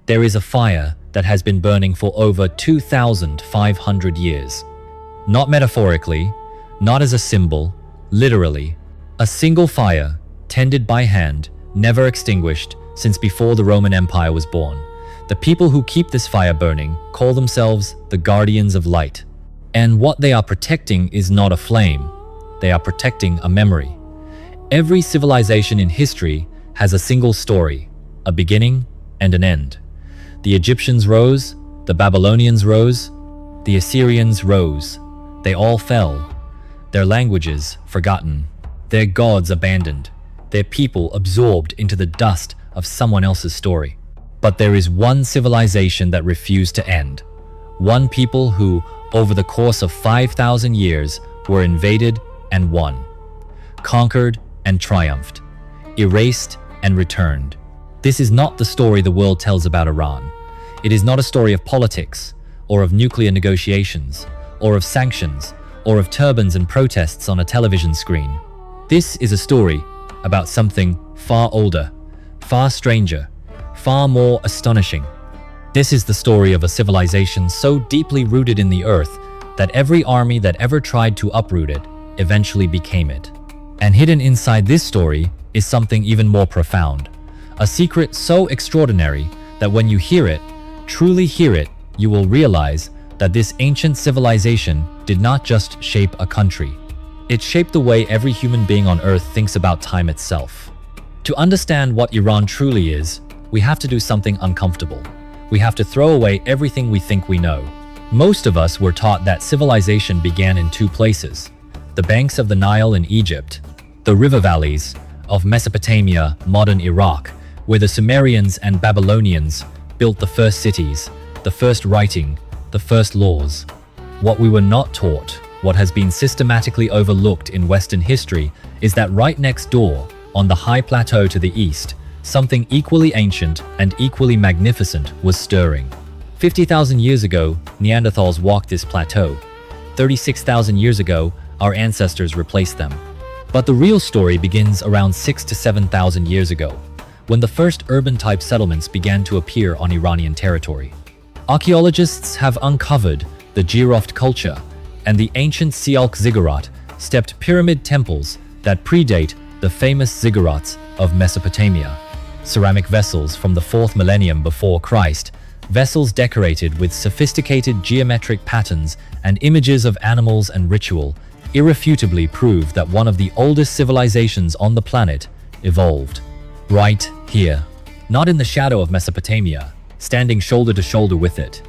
There is a fire that has been burning for over 2,500 years. Not metaphorically, not as a symbol, literally. A single fire, tended by hand, never extinguished since before the Roman Empire was born. The people who keep this fire burning call themselves the guardians of light. And what they are protecting is not a flame. They are protecting a memory. Every civilization in history has a single story, a beginning and an end. The Egyptians rose, the Babylonians rose, the Assyrians rose. They all fell. Their languages forgotten, their gods abandoned, their people absorbed into the dust of someone else's story. But there is one civilization that refused to end. One people who, over the course of 5,000 years, were invaded and won, conquered and triumphed, erased and returned. This is not the story the world tells about Iran. It is not a story of politics, or of nuclear negotiations, or of sanctions, or of turbans and protests on a television screen. This is a story about something far older, far stranger, far more astonishing. This is the story of a civilization so deeply rooted in the earth that every army that ever tried to uproot it eventually became it. And hidden inside this story is something even more profound, a secret so extraordinary that when you hear it, truly hear it, you will realize that this ancient civilization did not just shape a country. It shaped the way every human being on earth thinks about time itself. To understand what Iran truly is, we have to do something uncomfortable. We have to throw away everything we think we know. Most of us were taught that civilization began in two places: the banks of the Nile in Egypt, the river valleys of Mesopotamia, modern Iraq, where the Sumerians and Babylonians built the first cities, the first writing, the first laws. What we were not taught, what has been systematically overlooked in Western history, is that right next door, on the high plateau to the east, something equally ancient and equally magnificent was stirring. 50,000 years ago, Neanderthals walked this plateau. 36,000 years ago, our ancestors replaced them. But the real story begins around 6,000 to 7,000 years ago, when the first urban-type settlements began to appear on Iranian territory. Archaeologists have uncovered the Jiroft culture and the ancient Sialk ziggurat, stepped pyramid temples that predate the famous ziggurats of Mesopotamia. Ceramic vessels from the 4th millennium before Christ, vessels decorated with sophisticated geometric patterns and images of animals and ritual, irrefutably prove that one of the oldest civilizations on the planet evolved right here, not in the shadow of Mesopotamia, standing shoulder to shoulder with it.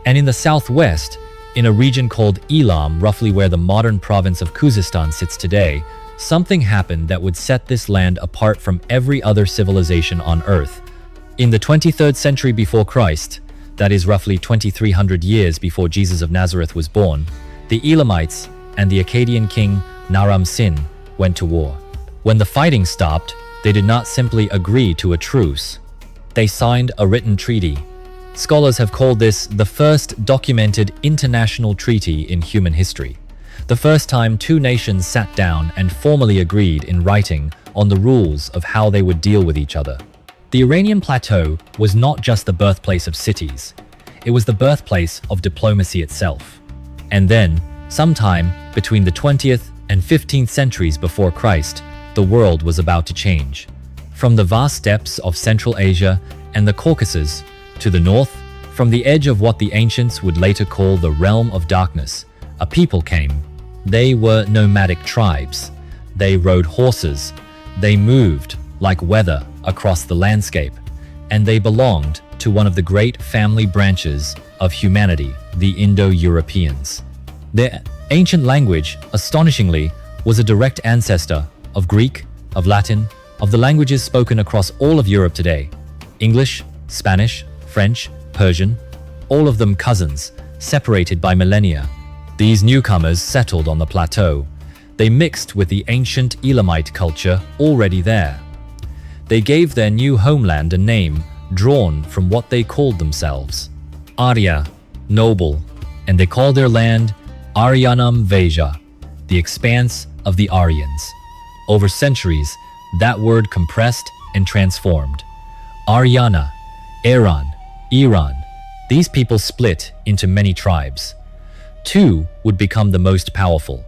And in the southwest, in a region called Elam, roughly where the modern province of Khuzestan sits today, something happened that would set this land apart from every other civilization on Earth. In the 23rd century before Christ, that is roughly 2,300 years before Jesus of Nazareth was born, the Elamites and the Akkadian king Naram Sin went to war. When the fighting stopped, they did not simply agree to a truce. They signed a written treaty. Scholars have called this the first documented international treaty in human history. The first time two nations sat down and formally agreed in writing on the rules of how they would deal with each other. The Iranian plateau was not just the birthplace of cities. It was the birthplace of diplomacy itself. And then, sometime between the 20th and 15th centuries before Christ, the world was about to change. From the vast steppes of Central Asia and the Caucasus to the north, from the edge of what the ancients would later call the realm of darkness, a people came. They were nomadic tribes. They rode horses. They moved like weather across the landscape. And they belonged to one of the great family branches of humanity, the Indo-Europeans. Their ancient language, astonishingly, was a direct ancestor of Greek, of Latin, of the languages spoken across all of Europe today. English, Spanish, French, Persian, all of them cousins, separated by millennia. These newcomers settled on the plateau. They mixed with the ancient Elamite culture already there. They gave their new homeland a name drawn from what they called themselves: Arya, noble, and they called their land Aryanam Veja, the expanse of the Aryans. Over centuries, that word compressed and transformed. Aryana, Iran, Iran. These people split into many tribes. Two would become the most powerful: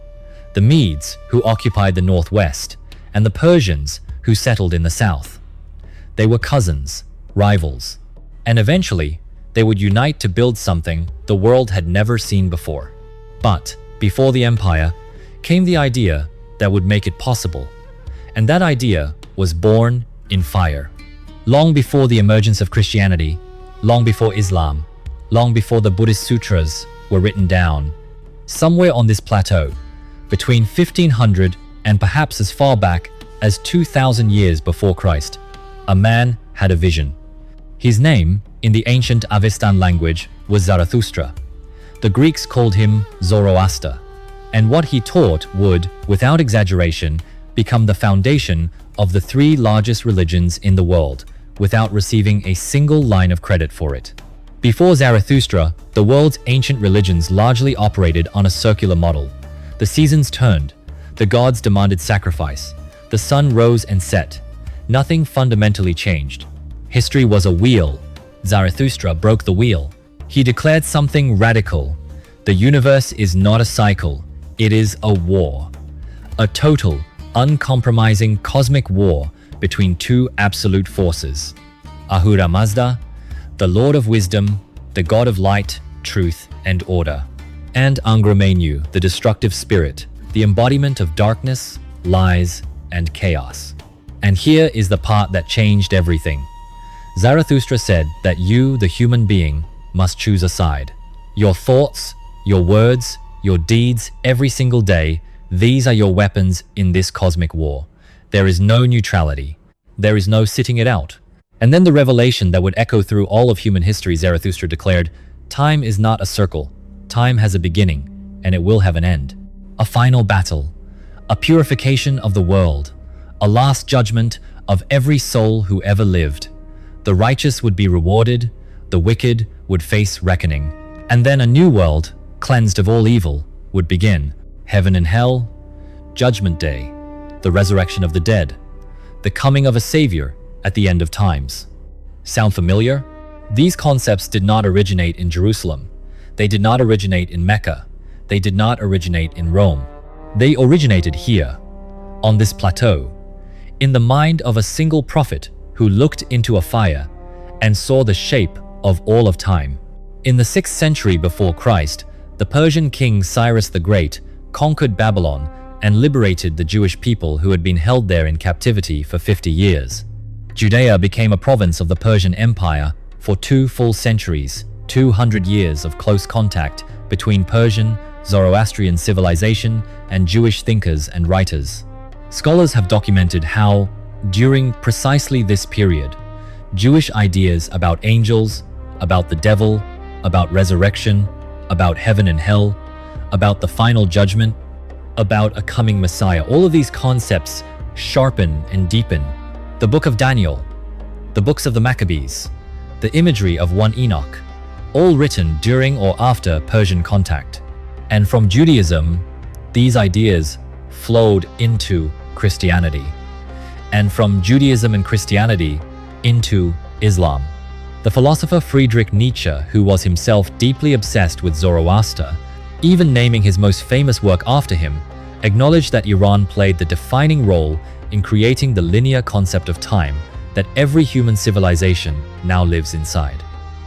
the Medes, who occupied the northwest, and the Persians, who settled in the south. They were cousins, rivals, and eventually they would unite to build something the world had never seen before. But before the empire came the idea that would make it possible, and that idea was born in fire. Long before the emergence of Christianity, long before Islam, long before the Buddhist sutras were written down, somewhere on this plateau, between 1500 and perhaps as far back as 2000 years before Christ, a man had a vision. His name, in the ancient Avestan language, was Zarathustra. The Greeks called him Zoroaster, and what he taught would, without exaggeration, become the foundation of the three largest religions in the world, without receiving a single line of credit for it. Before Zarathustra, the world's ancient religions largely operated on a circular model. The seasons turned, the gods demanded sacrifice, the sun rose and set. Nothing fundamentally changed. History was a wheel. Zarathustra broke the wheel. He declared something radical. The universe is not a cycle, it is a war. A total, uncompromising cosmic war between two absolute forces. Ahura Mazda, the Lord of Wisdom, the God of Light, Truth, and Order. And Angra Mainyu, the destructive spirit, the embodiment of darkness, lies, and chaos. And here is the part that changed everything. Zarathustra said that you, the human being, must choose a side. Your thoughts, your words, your deeds, every single day, these are your weapons in this cosmic war. There is no neutrality. There is no sitting it out. And then the revelation that would echo through all of human history, Zarathustra declared, time is not a circle. Time has a beginning, and it will have an end. A final battle, a purification of the world, a last judgment of every soul who ever lived. The righteous would be rewarded, the wicked would face reckoning. And then a new world, cleansed of all evil, would begin. Heaven and hell, Judgment Day, the resurrection of the dead, the coming of a savior at the end of times. Sound familiar? These concepts did not originate in Jerusalem. They did not originate in Mecca. They did not originate in Rome. They originated here, on this plateau, in the mind of a single prophet who looked into a fire and saw the shape of all of time. In the 6th century before Christ, the Persian king Cyrus the Great conquered Babylon and liberated the Jewish people who had been held there in captivity for 50 years. Judea became a province of the Persian Empire for 2 full centuries, 200 years of close contact between Persian, Zoroastrian civilization and Jewish thinkers and writers. Scholars have documented how, during precisely this period, Jewish ideas about angels, about the devil, about resurrection, about heaven and hell, about the final judgment, about a coming Messiah, all of these concepts sharpen and deepen. The Book of Daniel, the books of the Maccabees, the imagery of 1 Enoch, all written during or after Persian contact. And from Judaism, these ideas flowed into Christianity. And from Judaism and Christianity into Islam. The philosopher Friedrich Nietzsche, who was himself deeply obsessed with Zoroaster, even naming his most famous work after him, acknowledged that Iran played the defining role in creating the linear concept of time that every human civilization now lives inside.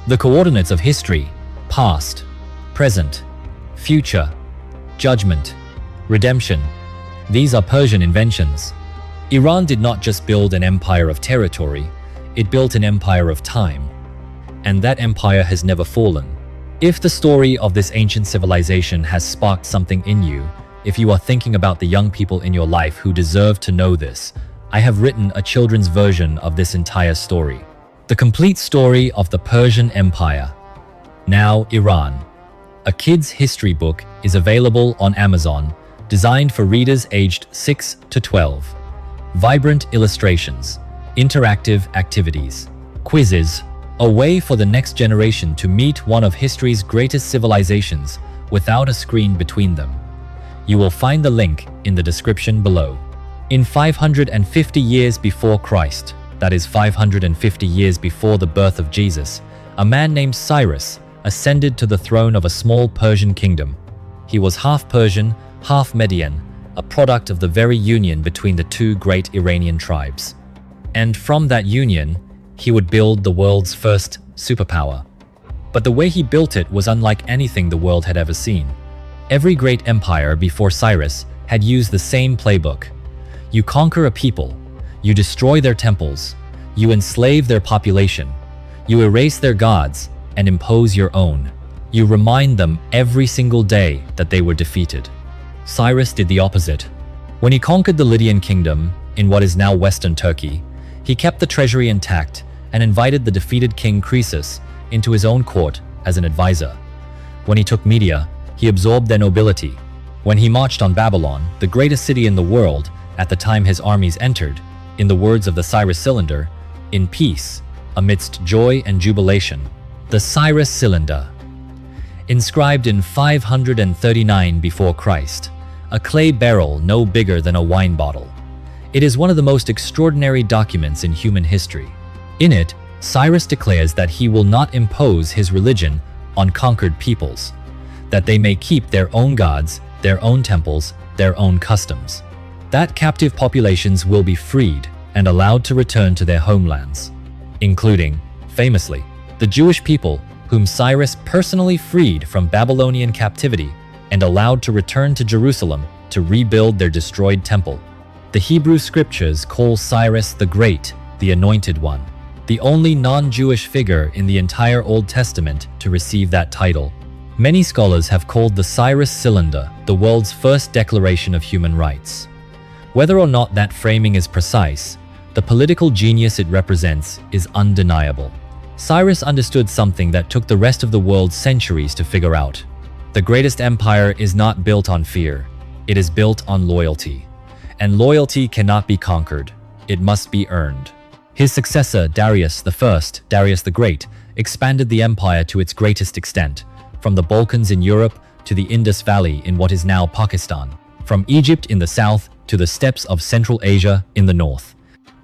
The coordinates of history, past, present, future, judgment, redemption, these are Persian inventions. Iran did not just build an empire of territory, it built an empire of time. And that empire has never fallen. If the story of this ancient civilization has sparked something in you, if you are thinking about the young people in your life who deserve to know this, I have written a children's version of this entire story. The complete story of the Persian Empire. Now Iran. A kid's history book is available on Amazon, designed for readers aged 6 to 12. Vibrant illustrations, interactive activities, quizzes, a way for the next generation to meet one of history's greatest civilizations without a screen between them. You will find the link in the description below. In 550 years before Christ, that is 550 years before the birth of Jesus, a man named Cyrus ascended to the throne of a small Persian kingdom. He was half Persian, half Median, a product of the very union between the two great Iranian tribes. And from that union, he would build the world's first superpower. But the way he built it was unlike anything the world had ever seen. Every great empire before Cyrus had used the same playbook. You conquer a people, you destroy their temples, you enslave their population, you erase their gods and impose your own. You remind them every single day that they were defeated. Cyrus did the opposite. When he conquered the Lydian kingdom in what is now Western Turkey, he kept the treasury intact and invited the defeated king Croesus into his own court as an advisor. When he took Media, he absorbed their nobility. When he marched on Babylon, the greatest city in the world, at the time his armies entered, in the words of the Cyrus Cylinder, in peace, amidst joy and jubilation. The Cyrus Cylinder. Inscribed in 539 before Christ, a clay barrel no bigger than a wine bottle. It is one of the most extraordinary documents in human history. In it, Cyrus declares that he will not impose his religion on conquered peoples, that they may keep their own gods, their own temples, their own customs. That captive populations will be freed and allowed to return to their homelands, including, famously, the Jewish people whom Cyrus personally freed from Babylonian captivity and allowed to return to Jerusalem to rebuild their destroyed temple. The Hebrew scriptures call Cyrus the Great, the Anointed One, the only non-Jewish figure in the entire Old Testament to receive that title. Many scholars have called the Cyrus Cylinder the world's first declaration of human rights. Whether or not that framing is precise, the political genius it represents is undeniable. Cyrus understood something that took the rest of the world centuries to figure out. The greatest empire is not built on fear, it is built on loyalty. And loyalty cannot be conquered, it must be earned. His successor, Darius the Great, expanded the empire to its greatest extent, from the Balkans in Europe to the Indus Valley in what is now Pakistan, from Egypt in the south to the steppes of Central Asia in the north.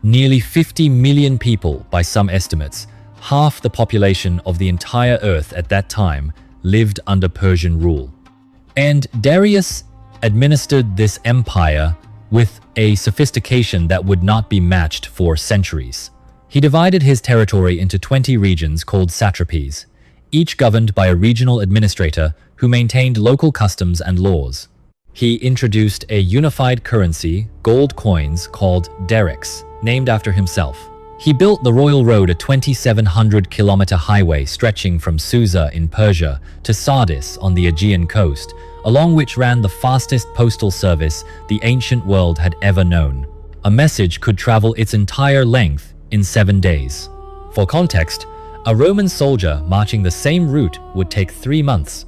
Nearly 50 million people, by some estimates, half the population of the entire earth at that time, lived under Persian rule. And Darius administered this empire with a sophistication that would not be matched for centuries. He divided his territory into 20 regions called satrapies, each governed by a regional administrator who maintained local customs and laws. He introduced a unified currency, gold coins, called darics, named after himself. He built the Royal Road, a 2,700-kilometer highway stretching from Susa in Persia to Sardis on the Aegean coast, along which ran the fastest postal service the ancient world had ever known. A message could travel its entire length in 7 days. For context, a Roman soldier marching the same route would take 3 months.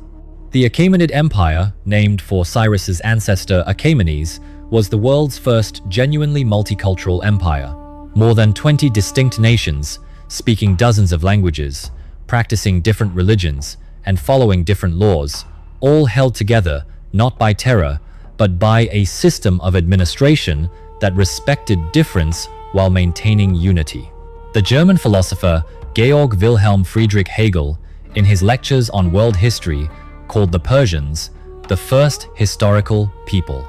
The Achaemenid Empire, named for Cyrus's ancestor Achaemenes, was the world's first genuinely multicultural empire. More than 20 distinct nations, speaking dozens of languages, practicing different religions, and following different laws, all held together not by terror, but by a system of administration that respected difference while maintaining unity. The German philosopher Georg Wilhelm Friedrich Hegel, in his lectures on world history, called the Persians the first historical people.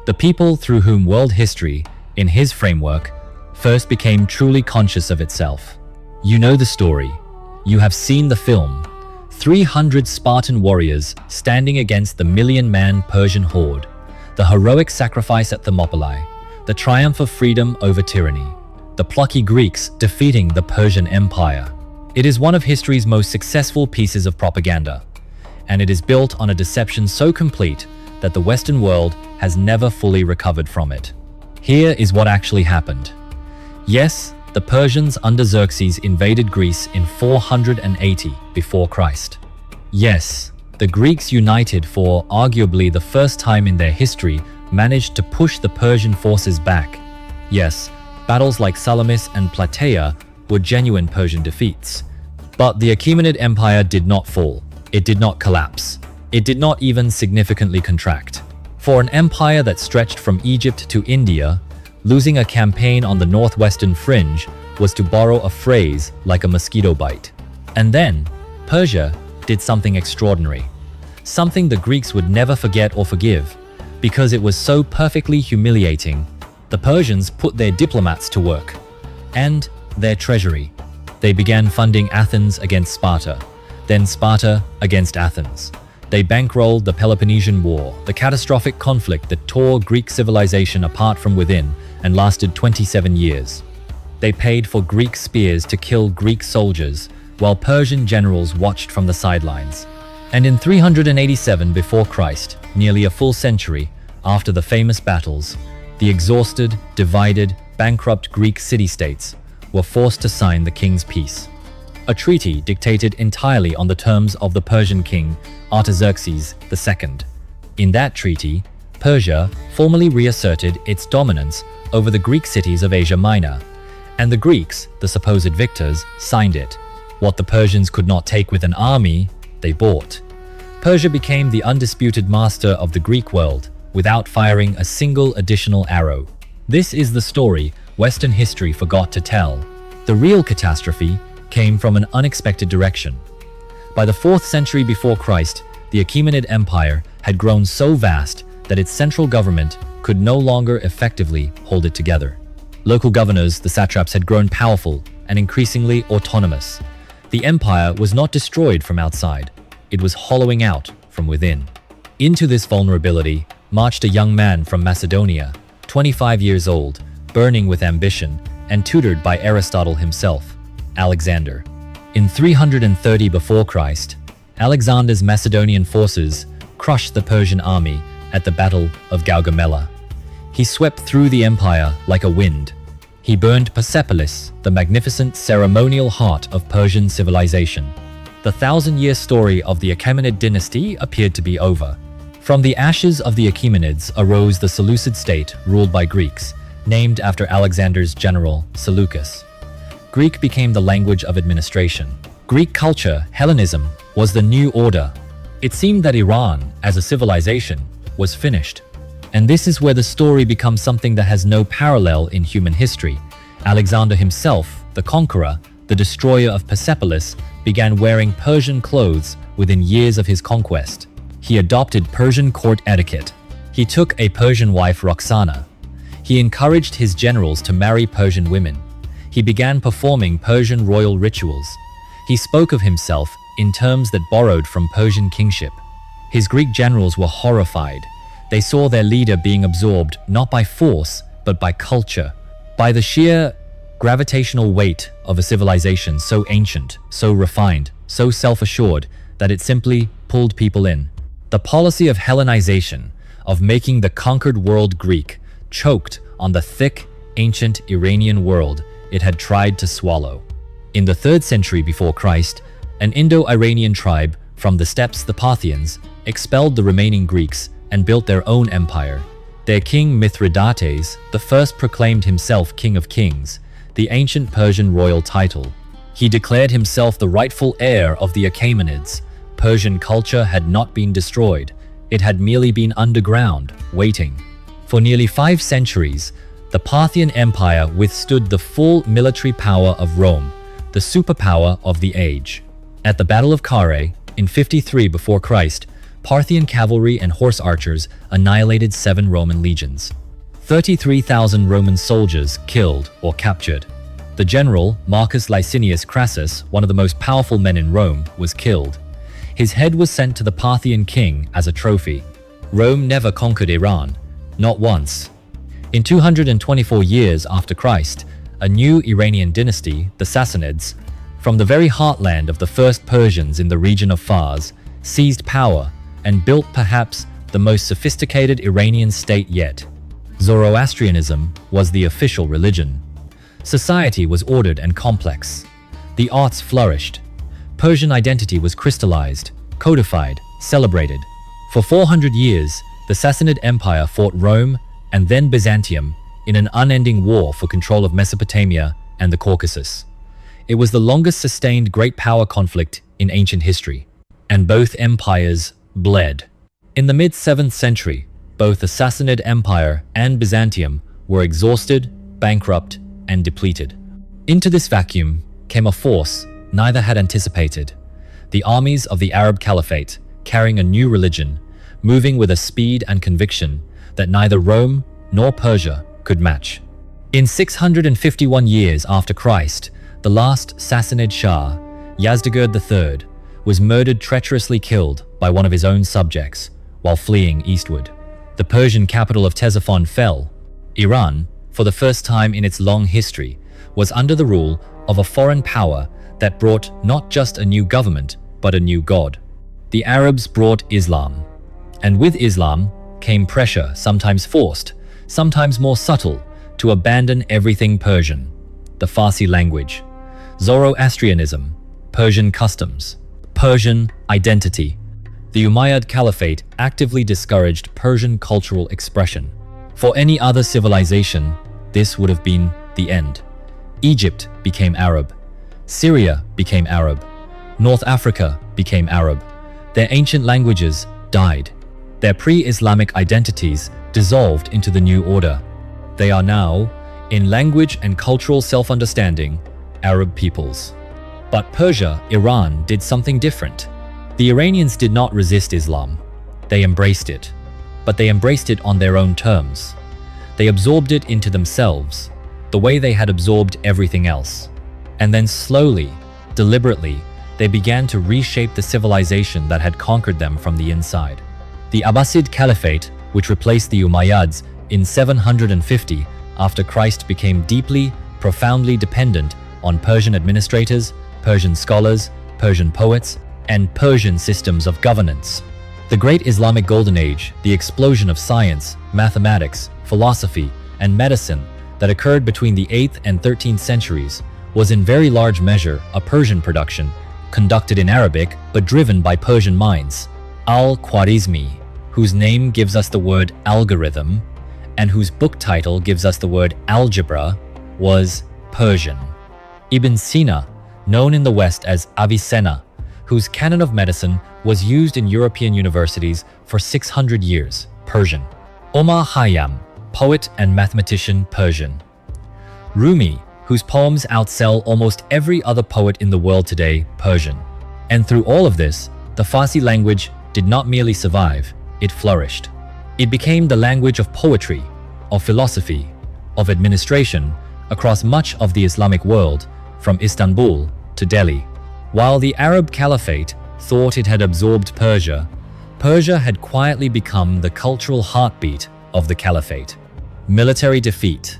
The people through whom world history, in his framework, first became truly conscious of itself. You know the story. You have seen the film. 300 Spartan warriors standing against the million-man Persian horde. The heroic sacrifice at Thermopylae. The triumph of freedom over tyranny. The plucky Greeks defeating the Persian Empire. It is one of history's most successful pieces of propaganda. And it is built on a deception so complete that the Western world has never fully recovered from it. Here is what actually happened. Yes, the Persians under Xerxes invaded Greece in 480 before Christ. Yes, the Greeks united for arguably the first time in their history managed to push the Persian forces back. Yes, battles like Salamis and Plataea were genuine Persian defeats. But the Achaemenid Empire did not fall. It did not collapse. It did not even significantly contract. For an empire that stretched from Egypt to India, losing a campaign on the northwestern fringe was to borrow a phrase like a mosquito bite. And then, Persia did something extraordinary. Something the Greeks would never forget or forgive, because it was so perfectly humiliating. The Persians put their diplomats to work, and their treasury. They began funding Athens against Sparta, then Sparta against Athens. They bankrolled the Peloponnesian War, the catastrophic conflict that tore Greek civilization apart from within and lasted 27 years. They paid for Greek spears to kill Greek soldiers, while Persian generals watched from the sidelines. And in 387 before Christ, nearly a full century after the famous battles, the exhausted, divided, bankrupt Greek city-states were forced to sign the king's peace. A treaty dictated entirely on the terms of the Persian king Artaxerxes II. In that treaty, Persia formally reasserted its dominance over the Greek cities of Asia Minor, and the Greeks, the supposed victors, signed it. What the Persians could not take with an army, they bought. Persia became the undisputed master of the Greek world, without firing a single additional arrow. This is the story Western history forgot to tell. The real catastrophe came from an unexpected direction. By the 4th century before Christ, the Achaemenid Empire had grown so vast that its central government could no longer effectively hold it together. Local governors, the satraps, had grown powerful and increasingly autonomous. The empire was not destroyed from outside, it was hollowing out from within. Into this vulnerability marched a young man from Macedonia, 25 years old, burning with ambition and tutored by Aristotle himself, Alexander. In 330 before Christ, Alexander's Macedonian forces crushed the Persian army at the Battle of Gaugamela. He swept through the empire like a wind. He burned Persepolis, the magnificent ceremonial heart of Persian civilization. The 1,000-year story of the Achaemenid dynasty appeared to be over. From the ashes of the Achaemenids arose the Seleucid state ruled by Greeks, named after Alexander's general Seleucus. Greek became the language of administration. Greek culture, Hellenism, was the new order. It seemed that Iran, as a civilization, was finished. And this is where the story becomes something that has no parallel in human history. Alexander himself, the conqueror, the destroyer of Persepolis, began wearing Persian clothes within years of his conquest. He adopted Persian court etiquette. He took a Persian wife, Roxana. He encouraged his generals to marry Persian women. He began performing Persian royal rituals. He spoke of himself in terms that borrowed from Persian kingship. His Greek generals were horrified. They saw their leader being absorbed not by force, but by culture, by the sheer gravitational weight of a civilization so ancient, so refined, so self-assured that it simply pulled people in. The policy of Hellenization, of making the conquered world Greek, choked on the thick, ancient Iranian world it had tried to swallow. In the 3rd century before Christ, an Indo-Iranian tribe from the steppes, the Parthians, expelled the remaining Greeks and built their own empire. Their king Mithridates the first proclaimed himself King of Kings, the ancient Persian royal title. He declared himself the rightful heir of the Achaemenids. Persian culture had not been destroyed. It had merely been underground, waiting. For nearly 5 centuries, the Parthian Empire withstood the full military power of Rome, the superpower of the age. At the Battle of Carrhae, in 53 before Christ, Parthian cavalry and horse archers annihilated 7 Roman legions. 33,000 Roman soldiers killed or captured. The general, Marcus Licinius Crassus, one of the most powerful men in Rome, was killed. His head was sent to the Parthian king as a trophy. Rome never conquered Iran, not once. In 224 years after Christ, a new Iranian dynasty, the Sassanids, from the very heartland of the first Persians in the region of Fars, seized power and built perhaps the most sophisticated Iranian state yet. Zoroastrianism was the official religion. Society was ordered and complex. The arts flourished. Persian identity was crystallized, codified, celebrated. For 400 years, the Sassanid Empire fought Rome and then Byzantium in an unending war for control of Mesopotamia and the Caucasus. It was the longest sustained great power conflict in ancient history, and both empires bled. In the mid-7th century, both the Sassanid Empire and Byzantium were exhausted, bankrupt, and depleted. Into this vacuum came a force neither had anticipated. The armies of the Arab Caliphate, carrying a new religion, moving with a speed and conviction that neither Rome nor Persia could match. In 651 years after Christ, the last Sassanid Shah, Yazdegerd III, was murdered, treacherously killed by one of his own subjects while fleeing eastward. The Persian capital of Ctesiphon fell. Iran, for the first time in its long history, was under the rule of a foreign power that brought not just a new government, but a new god. The Arabs brought Islam, and with Islam came pressure, sometimes forced, sometimes more subtle, to abandon everything Persian: the Farsi language, Zoroastrianism, Persian customs, Persian identity. The Umayyad Caliphate actively discouraged Persian cultural expression. For any other civilization, this would have been the end. Egypt became Arab. Syria became Arab. North Africa became Arab. Their ancient languages died. Their pre-Islamic identities dissolved into the new order. They are now, in language and cultural self-understanding, Arab peoples. But Persia, Iran, did something different. The Iranians did not resist Islam. They embraced it. But they embraced it on their own terms. They absorbed it into themselves, the way they had absorbed everything else. And then slowly, deliberately, they began to reshape the civilization that had conquered them from the inside. The Abbasid Caliphate, which replaced the Umayyads in 750 after Christ, became deeply, profoundly dependent on Persian administrators, Persian scholars, Persian poets, and Persian systems of governance. The Great Islamic Golden Age, the explosion of science, mathematics, philosophy, and medicine that occurred between the 8th and 13th centuries, was in very large measure a Persian production, conducted in Arabic but driven by Persian minds. Al-Khwarizmi, whose name gives us the word algorithm, and whose book title gives us the word algebra, was Persian. Ibn Sina, known in the West as Avicenna, whose canon of medicine was used in European universities for 600 years, Persian. Omar Khayyam, poet and mathematician, Persian. Rumi, whose poems outsell almost every other poet in the world today, Persian. And through all of this, the Farsi language did not merely survive, it flourished. It became the language of poetry, of philosophy, of administration across much of the Islamic world, from Istanbul to Delhi. While the Arab Caliphate thought it had absorbed Persia, Persia had quietly become the cultural heartbeat of the Caliphate. Military defeat,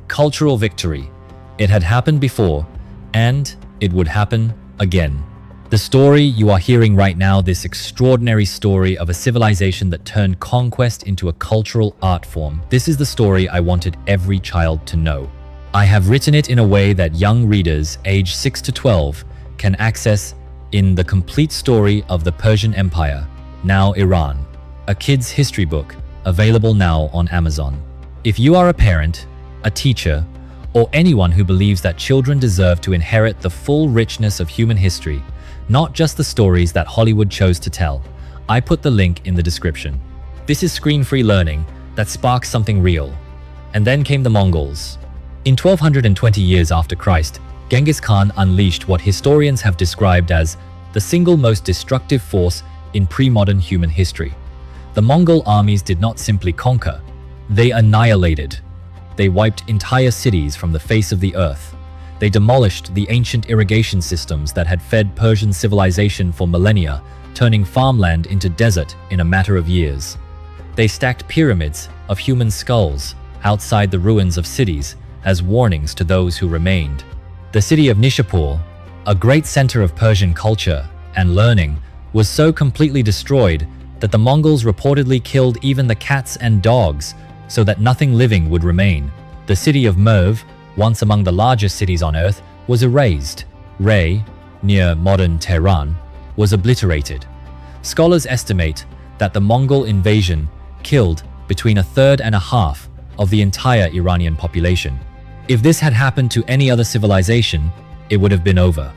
cultural victory. It had happened before, and it would happen again. The story you are hearing right now, this extraordinary story of a civilization that turned conquest into a cultural art form, this is the story I wanted every child to know. I have written it in a way that young readers aged 6 to 12 can access in The Complete Story of the Persian Empire, Now Iran, a kid's history book, available now on Amazon. If you are a parent, a teacher, or anyone who believes that children deserve to inherit the full richness of human history, not just the stories that Hollywood chose to tell, I put the link in the description. This is screen-free learning that sparks something real. And then came the Mongols. In 1220 years after Christ, Genghis Khan unleashed what historians have described as the single most destructive force in pre-modern human history. The Mongol armies did not simply conquer, they annihilated. They wiped entire cities from the face of the earth. They demolished the ancient irrigation systems that had fed Persian civilization for millennia, turning farmland into desert in a matter of years. They stacked pyramids of human skulls outside the ruins of cities as warnings to those who remained. The city of Nishapur, a great center of Persian culture and learning, was so completely destroyed that the Mongols reportedly killed even the cats and dogs so that nothing living would remain. The city of Merv, once among the largest cities on earth, was erased. Rey, near modern Tehran, was obliterated. Scholars estimate that the Mongol invasion killed between a third and a half of the entire Iranian population. If this had happened to any other civilization, it would have been over.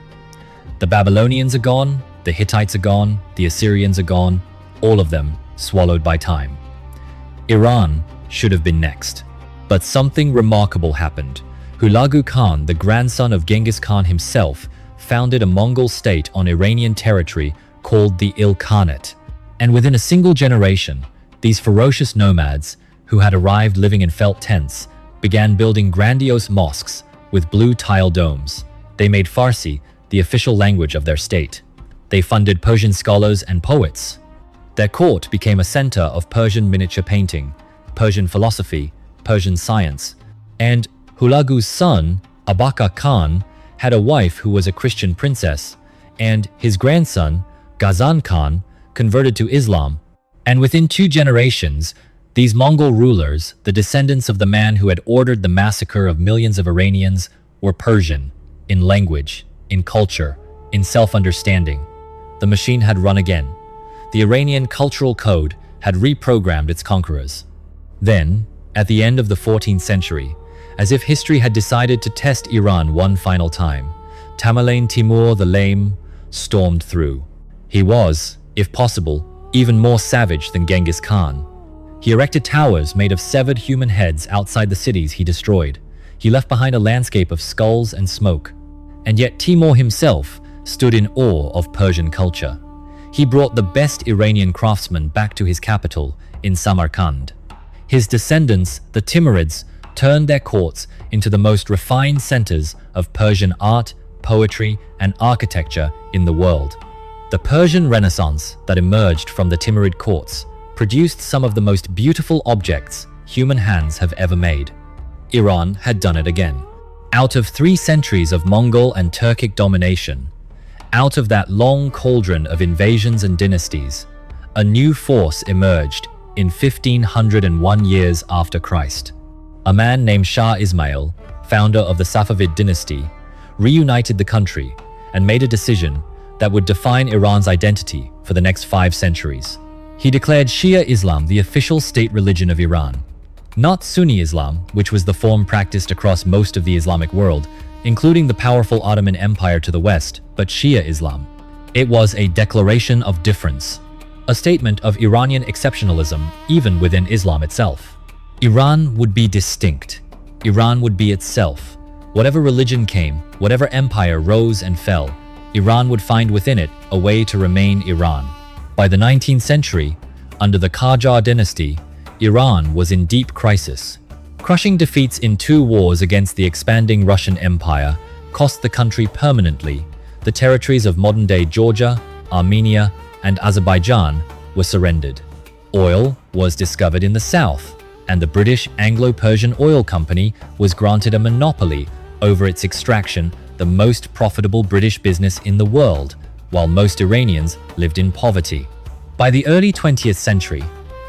The Babylonians are gone, the Hittites are gone, the Assyrians are gone, all of them swallowed by time. Iran should have been next. But something remarkable happened. Hulagu Khan, the grandson of Genghis Khan himself, founded a Mongol state on Iranian territory called the Ilkhanate. And within a single generation, these ferocious nomads, who had arrived living in felt tents, began building grandiose mosques with blue tile domes. They made Farsi the official language of their state. They funded Persian scholars and poets. Their court became a center of Persian miniature painting, Persian philosophy, Persian science, and Hulagu's son, Abaka Khan, had a wife who was a Christian princess, and his grandson, Ghazan Khan, converted to Islam. And within 2 generations, these Mongol rulers, the descendants of the man who had ordered the massacre of millions of Iranians, were Persian, in language, in culture, in self-understanding. The machine had run again. The Iranian cultural code had reprogrammed its conquerors. Then, at the end of the 14th century, as if history had decided to test Iran one final time, Tamerlane Timur the Lame stormed through. He was, if possible, even more savage than Genghis Khan. He erected towers made of severed human heads outside the cities he destroyed. He left behind a landscape of skulls and smoke. And yet Timur himself stood in awe of Persian culture. He brought the best Iranian craftsmen back to his capital in Samarkand. His descendants, the Timurids, turned their courts into the most refined centers of Persian art, poetry, and architecture in the world. The Persian Renaissance that emerged from the Timurid courts produced some of the most beautiful objects human hands have ever made. Iran had done it again. Out of 3 centuries of Mongol and Turkic domination, out of that long cauldron of invasions and dynasties, a new force emerged in 1501 years after Christ. A man named Shah Ismail, founder of the Safavid dynasty, reunited the country and made a decision that would define Iran's identity for the next 5 centuries. He declared Shia Islam the official state religion of Iran. Not Sunni Islam, which was the form practiced across most of the Islamic world, including the powerful Ottoman Empire to the west, but Shia Islam. It was a declaration of difference, a statement of Iranian exceptionalism even within Islam itself. Iran would be distinct. Iran would be itself. Whatever religion came, whatever empire rose and fell, Iran would find within it a way to remain Iran. By the 19th century, under the Qajar dynasty, Iran was in deep crisis. Crushing defeats in 2 wars against the expanding Russian Empire cost the country permanently. The territories of modern-day Georgia, Armenia, and Azerbaijan were surrendered. Oil was discovered in the south, and the British Anglo-Persian Oil Company was granted a monopoly over its extraction, the most profitable British business in the world, while most Iranians lived in poverty. By the early 20th century,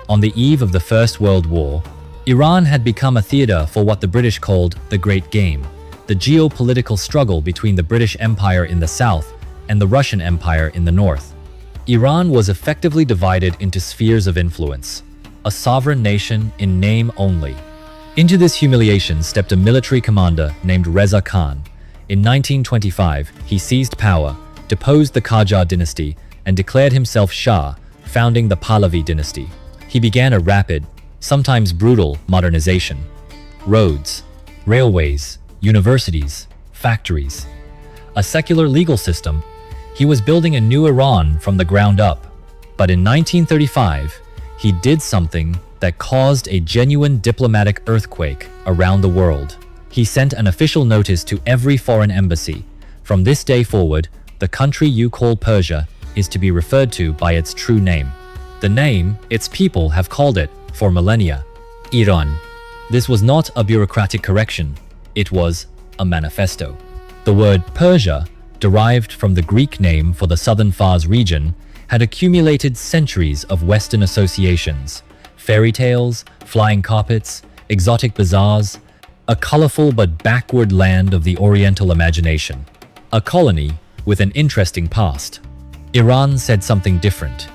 on the eve of the First World War, Iran had become a theater for what the British called the Great Game, the geopolitical struggle between the British Empire in the south and the Russian Empire in the north. Iran was effectively divided into spheres of influence, a sovereign nation in name only. Into this humiliation stepped a military commander named Reza Khan. In 1925, he seized power, deposed the Qajar dynasty, and declared himself Shah, founding the Pahlavi dynasty. He began a rapid, sometimes brutal, modernization. Roads, railways, universities, factories, a secular legal system. He was building a new Iran from the ground up. But in 1935, he did something that caused a genuine diplomatic earthquake around the world. He sent an official notice to every foreign embassy. From this day forward, the country you call Persia is to be referred to by its true name. The name its people have called it for millennia: Iran. This was not a bureaucratic correction, it was a manifesto. The word Persia, derived from the Greek name for the southern Fars region, had accumulated centuries of Western associations: fairy tales, flying carpets, exotic bazaars, a colorful but backward land of the Oriental imagination. A colony with an interesting past. Iran said something different.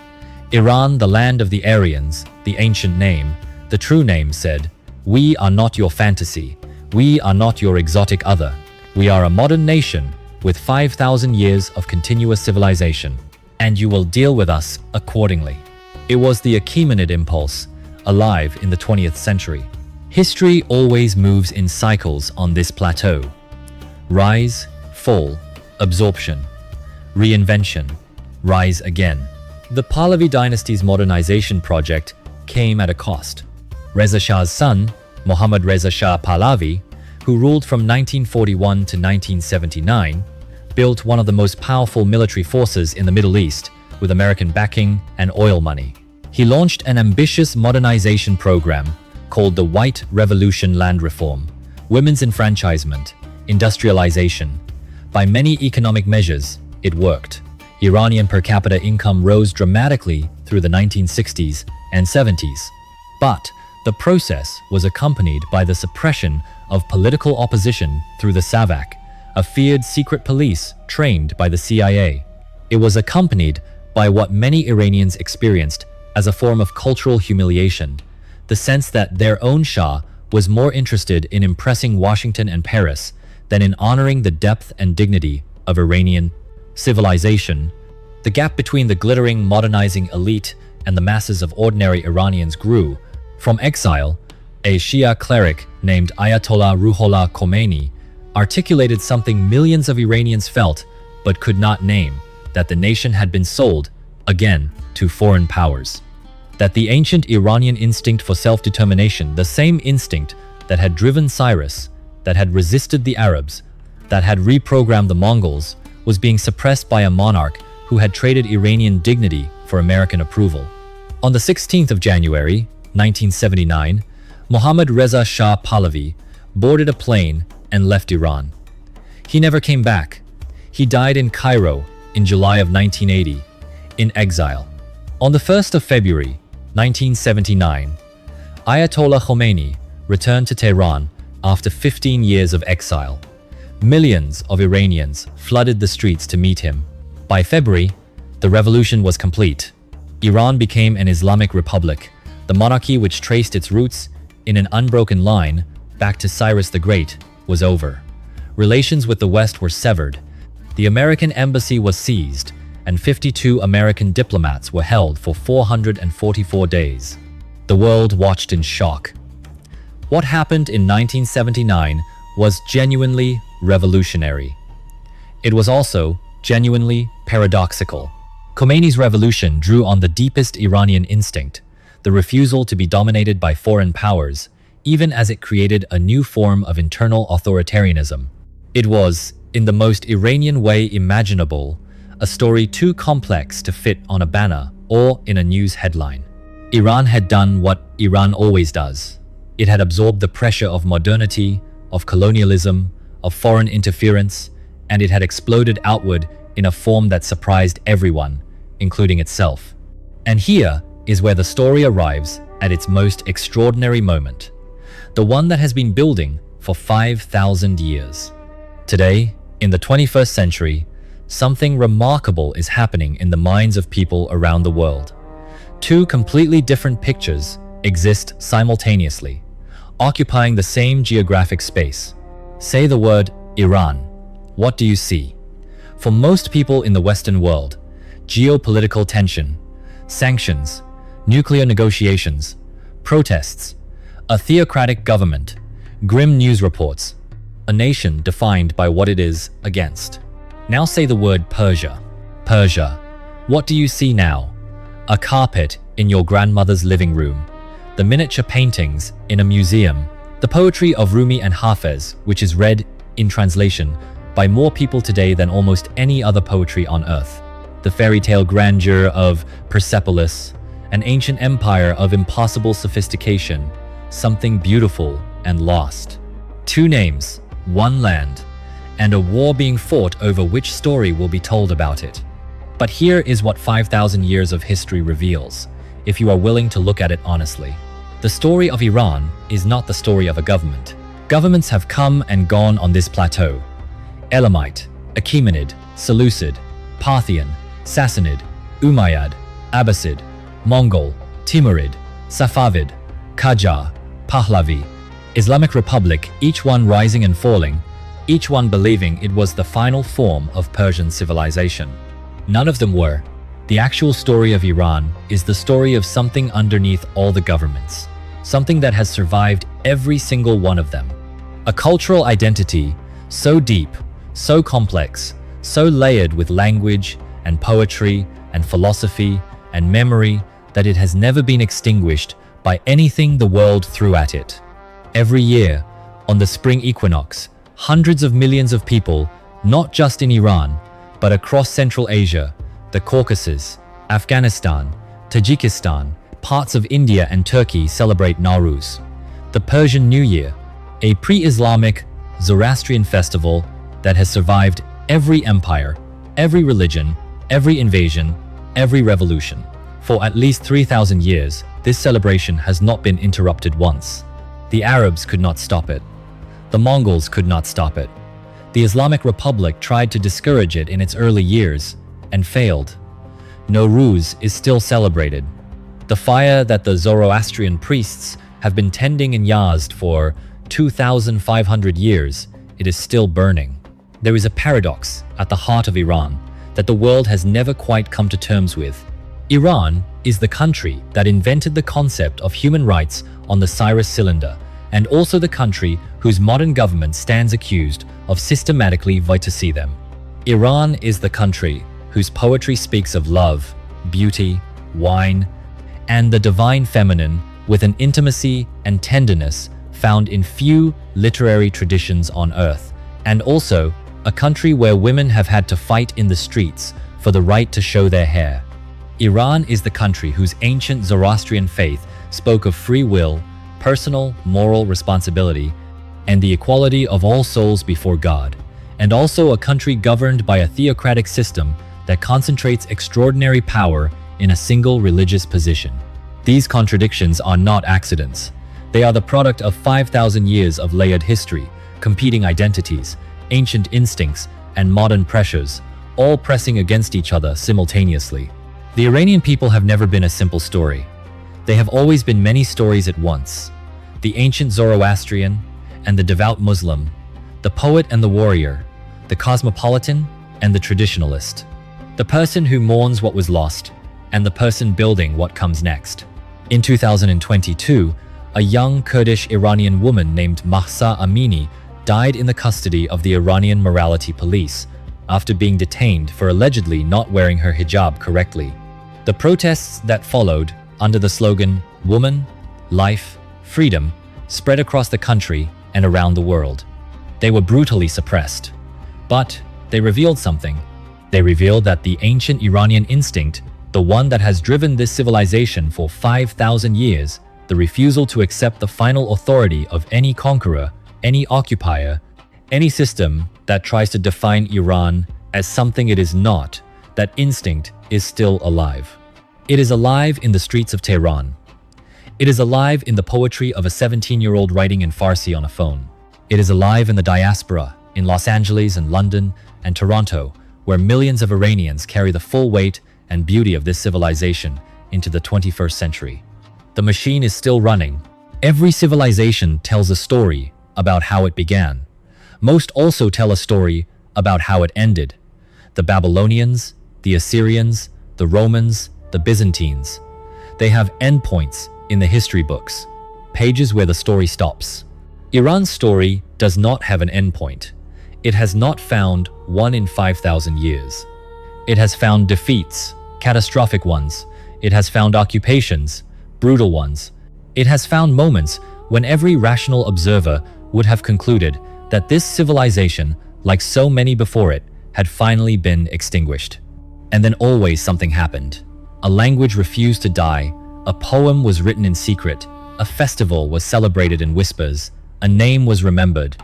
Iran, the land of the Aryans, the ancient name, the true name said, "We are not your fantasy. We are not your exotic other. We are a modern nation with 5,000 years of continuous civilization, and you will deal with us accordingly." It was the Achaemenid impulse, alive in the 20th century. History always moves in cycles on this plateau. Rise, fall, absorption, reinvention, rise again. The Pahlavi dynasty's modernization project came at a cost. Reza Shah's son, Muhammad Reza Shah Pahlavi, who ruled from 1941 to 1979, built one of the most powerful military forces in the Middle East with American backing and oil money. He launched an ambitious modernization program called the White Revolution: Land Reform, women's enfranchisement, industrialization. By many economic measures, it worked. Iranian per capita income rose dramatically through the 1960s and 70s. But the process was accompanied by the suppression of political opposition through the Savak, a feared secret police trained by the CIA. It was accompanied by what many Iranians experienced as a form of cultural humiliation, the sense that their own Shah was more interested in impressing Washington and Paris than in honoring the depth and dignity of Iranian civilization. The gap between the glittering, modernizing elite and the masses of ordinary Iranians grew. From exile, a Shia cleric named Ayatollah Ruhollah Khomeini articulated something millions of Iranians felt but could not name, that the nation had been sold, again, to foreign powers. That the ancient Iranian instinct for self-determination, the same instinct that had driven Cyrus, that had resisted the Arabs, that had reprogrammed the Mongols, was being suppressed by a monarch who had traded Iranian dignity for American approval. On the 16th of January, 1979, Mohammad Reza Shah Pahlavi boarded a plane and left Iran. He never came back. He died in Cairo in July of 1980, in exile. On the 1st of February, 1979, Ayatollah Khomeini returned to Tehran after 15 years of exile. Millions of Iranians flooded the streets to meet him. By February, the revolution was complete. Iran became an Islamic Republic. The monarchy, which traced its roots in an unbroken line back to Cyrus the Great, was over. Relations with the West were severed. The American embassy was seized, and 52 American diplomats were held for 444 days. The world watched in shock. What happened in 1979 was genuinely revolutionary. It was also genuinely paradoxical. Khomeini's revolution drew on the deepest Iranian instinct, the refusal to be dominated by foreign powers, even as it created a new form of internal authoritarianism. It was, in the most Iranian way imaginable, a story too complex to fit on a banner or in a news headline. Iran had done what Iran always does. It had absorbed the pressure of modernity, of colonialism, of foreign interference, and it had exploded outward in a form that surprised everyone, including itself. And here is where the story arrives at its most extraordinary moment, the one that has been building for 5,000 years. Today, in the 21st century, something remarkable is happening in the minds of people around the world. Two completely different pictures exist simultaneously, occupying the same geographic space. Say the word Iran. What do you see? For most people in the Western world, geopolitical tension, sanctions, nuclear negotiations, protests, a theocratic government, grim news reports, a nation defined by what it is against. Now say the word Persia. Persia. What do you see now? A carpet in your grandmother's living room, the miniature paintings in a museum, the poetry of Rumi and Hafez, which is read in translation by more people today than almost any other poetry on earth, the fairy tale grandeur of Persepolis, an ancient empire of impossible sophistication, something beautiful and lost. Two names, one land, and a war being fought over which story will be told about it. But here is what 5,000 years of history reveals, if you are willing to look at it honestly. The story of Iran is not the story of a government. Governments have come and gone on this plateau. Elamite, Achaemenid, Seleucid, Parthian, Sassanid, Umayyad, Abbasid, Mongol, Timurid, Safavid, Qajar, Pahlavi, Islamic Republic, each one rising and falling, each one believing it was the final form of Persian civilization. None of them were. The actual story of Iran is the story of something underneath all the governments, something that has survived every single one of them. A cultural identity so deep, so complex, so layered with language and poetry and philosophy and memory that it has never been extinguished by anything the world threw at it. Every year, on the spring equinox, hundreds of millions of people, not just in Iran, but across Central Asia, the Caucasus, Afghanistan, Tajikistan, parts of India and Turkey celebrate Nowruz, the Persian New Year, a pre-Islamic Zoroastrian festival that has survived every empire, every religion, every invasion, every revolution. For at least 3,000 years, this celebration has not been interrupted once. The Arabs could not stop it. The Mongols could not stop it. The Islamic Republic tried to discourage it in its early years and failed. Nowruz is still celebrated. The fire that the Zoroastrian priests have been tending in Yazd for 2,500 years, it is still burning. There is a paradox at the heart of Iran that the world has never quite come to terms with. Iran is the country that invented the concept of human rights on the Cyrus cylinder, and also the country whose modern government stands accused of systematically violating them. Iran is the country whose poetry speaks of love, beauty, wine, and the divine feminine with an intimacy and tenderness found in few literary traditions on earth, and also a country where women have had to fight in the streets for the right to show their hair. Iran is the country whose ancient Zoroastrian faith spoke of free will, personal moral responsibility, and the equality of all souls before God, and also a country governed by a theocratic system that concentrates extraordinary power in a single religious position. These contradictions are not accidents. They are the product of 5,000 years of layered history, competing identities, ancient instincts, and modern pressures, all pressing against each other simultaneously. The Iranian people have never been a simple story. They have always been many stories at once. The ancient Zoroastrian and the devout Muslim, the poet and the warrior, the cosmopolitan and the traditionalist, the person who mourns what was lost, and the person building what comes next. In 2022, a young Kurdish Iranian woman named Mahsa Amini died in the custody of the Iranian morality police after being detained for allegedly not wearing her hijab correctly. The protests that followed, under the slogan "Woman, Life, Freedom," spread across the country and around the world. They were brutally suppressed. But they revealed something. They revealed that the ancient Iranian instinct, the one that has driven this civilization for 5,000 years, the refusal to accept the final authority of any conqueror, any occupier, any system that tries to define Iran as something it is not, that instinct is still alive. It is alive in the streets of Tehran. It is alive in the poetry of a 17-year-old writing in Farsi on a phone. It is alive in the diaspora, in Los Angeles and London and Toronto, where millions of Iranians carry the full weight and beauty of this civilization into the 21st century. The machine is still running. Every civilization tells a story about how it began. Most also tell a story about how it ended. The Babylonians, the Assyrians, the Romans, the Byzantines. They have endpoints in the history books, pages where the story stops. Iran's story does not have an endpoint. It has not found one in 5,000 years. It has found defeats, catastrophic ones. It has found occupations, brutal ones. It has found moments when every rational observer would have concluded that this civilization, like so many before it, had finally been extinguished. And then always something happened. A language refused to die, a poem was written in secret, a festival was celebrated in whispers, a name was remembered,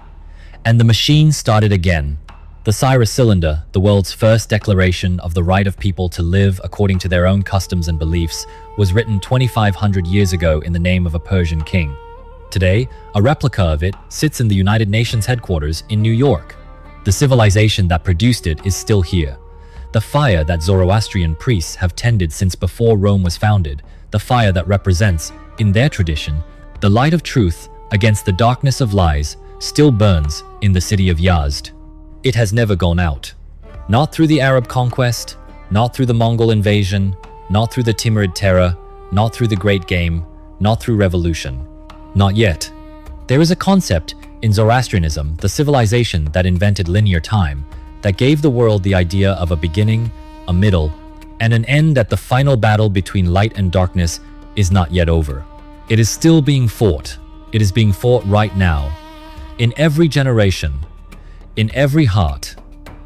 and the machine started again. The Cyrus cylinder, the world's first declaration of the right of people to live according to their own customs and beliefs, was written 2,500 years ago in the name of a Persian king. Today, a replica of it sits in the United Nations headquarters in New York. The civilization that produced it is still here. The fire that Zoroastrian priests have tended since before Rome was founded, the fire that represents, in their tradition, the light of truth against the darkness of lies, still burns in the city of Yazd. It has never gone out. Not through the Arab conquest, not through the Mongol invasion, not through the Timurid terror, not through the Great Game, not through revolution. Not yet. There is a concept in Zoroastrianism, the civilization that invented linear time, that gave the world the idea of a beginning, a middle, and an end. That the final battle between light and darkness is not yet over. It is still being fought. It is being fought right now, in every generation, in every heart.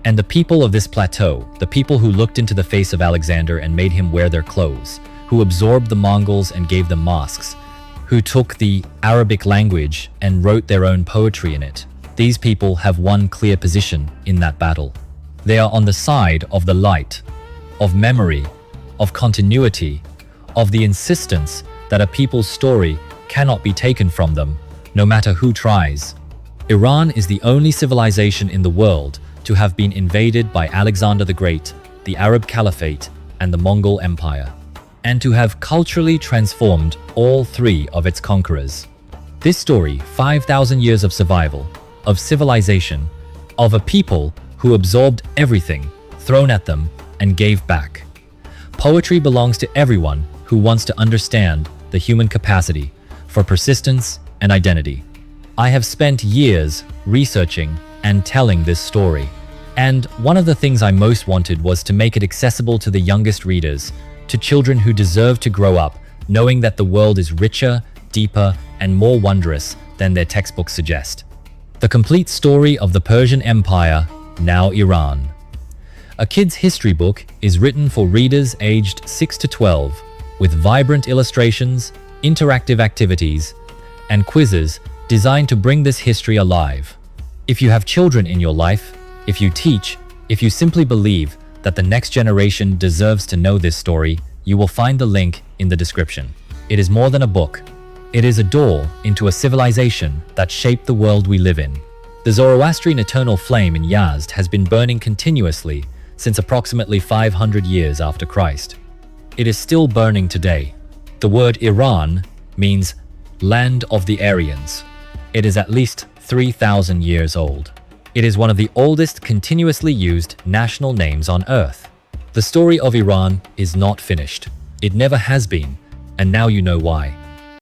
And the people of this plateau, the people who looked into the face of Alexander and made him wear their clothes, who absorbed the Mongols and gave them mosques, who took the Arabic language and wrote their own poetry in it, these people have one clear position in that battle. They are on the side of the light, of memory, of continuity, of the insistence that a people's story cannot be taken from them, no matter who tries. Iran is the only civilization in the world to have been invaded by Alexander the Great, the Arab Caliphate, and the Mongol Empire, and to have culturally transformed all three of its conquerors. This story, 5,000 years of survival, of civilization, of a people who absorbed everything thrown at them and gave back. Poetry belongs to everyone who wants to understand the human capacity for persistence and identity. I have spent years researching and telling this story, and one of the things I most wanted was to make it accessible to the youngest readers, to children who deserve to grow up knowing that the world is richer, deeper, and more wondrous than their textbooks suggest. The complete story of the Persian Empire, now Iran. A kid's history book is written for readers aged 6 to 12, with vibrant illustrations, interactive activities, and quizzes designed to bring this history alive. If you have children in your life, if you teach, if you simply believe that the next generation deserves to know this story, you will find the link in the description. It is more than a book. It is a door into a civilization that shaped the world we live in. The Zoroastrian eternal flame in Yazd has been burning continuously since approximately 500 years after Christ. It is still burning today. The word Iran means land of the Aryans. It is at least 3,000 years old. It is one of the oldest continuously used national names on Earth. The story of Iran is not finished. It never has been, and now you know why.